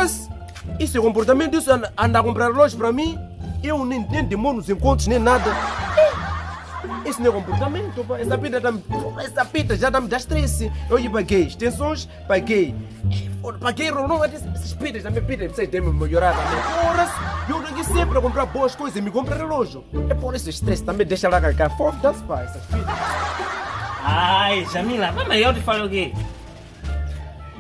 Porra-se! Isso é comportamento, isso anda a comprar relógio para mim. Eu nem demoro nos encontros, nem nada. Isso não é comportamento, pá. Essa pita já dá estresse. Eu já paguei extensões, paguei. Paguei não, essas pitas também, vocês têm que melhorar também. Porra, eu aqui sempre a comprar boas coisas e me comprar relógio. É por esse estresse também, deixa lá carregar. Foda-se, pá, essas pitas. Ai, Jamila, mas eu te falo o quê?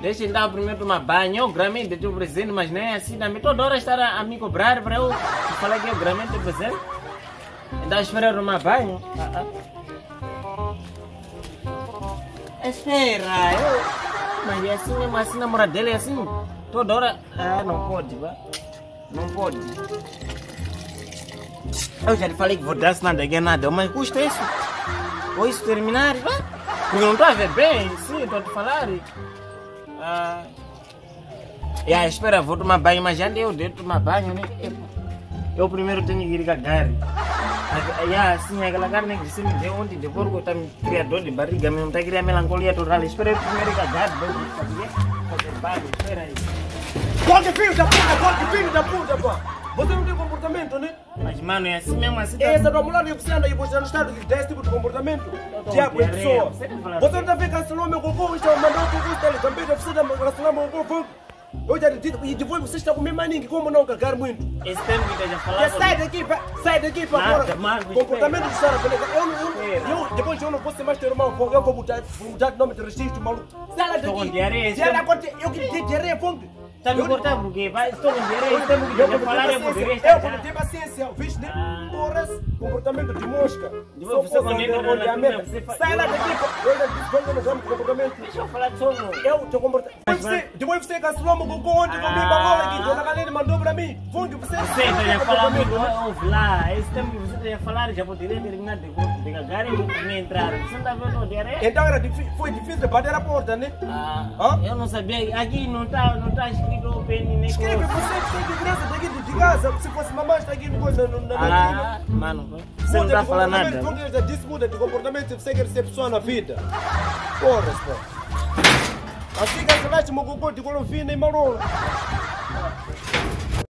Deixa eu dar primeiro tomar banho. Eu grammente te presente, mas não é assim também. Toda hora estar a me cobrar para eu falar que eu grammente te presente. Então espera eu tomar banho. Espera, mas é assim mesmo, assim namorada dele é assim. Toda hora. Não pode, vá. Não pode. Eu já te falei que vou dar nada aqui, nada, mas custa isso. Vou isso terminar, vá. Porque não estou a ver bem, sim, estou a te falar. Espera, vou tomar banho, mas já deu de tomar banho, né? Eu primeiro tenho que ir cagar. Sim, aquela carne que você me deu ontem, depois que eu estou criador de barriga, me não está criando melancolia total. Espera eu primeiro ir cagar, depois fazer barulho, espera aí. Corte filho da puta, pá! Você não tem comportamento, né? Mas, mano, é assim mesmo, assim. Essa da mulher, você anda aí, você não está desse tipo de comportamento. Diabo de pessoa. Você não está vendo cancelou meu cocô, está mandando o cocô dele, também você está cancelando meu cocô. Eu já disse, e depois você está comendo mais ninguém, como não cagar muito? Esse tempo que já falava. Sai daqui para fora. Comportamento de Sara, depois eu não posso mais ter uma fogo, eu vou mudar de nome de registro, maluco. Sai daqui. Estou com diarreia. Eu queria ter diarreia, fonte. Está me cortando porque vai, estou com diarreia, esse tempo que já falaram, eu poderia estar. Eu vou ter paciência, viste, né? Porra, comportamento de mosca. Você sai lá daqui, eu já disse, vamos no comportamento. Deixa eu falar de sono. Eu te comportamento. Depois você cancelou meu cocô ontem comigo agora aqui, dona Galera mandou para mim. Fonte, você já falou muito, ouve lá, esse tempo que você já falaram, já poderia terminar de cagar e me entrar. Você não está vendo diarreia? Então foi difícil bater a porta, né? Eu não sabia, aqui não está escrito open nem escreve, você tem criança daqui de casa, se fosse mamãe está aqui coisa na mano, você não está falando nada. Eu já disse, muda de comportamento se você quer ser pessoa na vida. Porra, pô. Assim que cancelaste meu cocô de colofina e marola.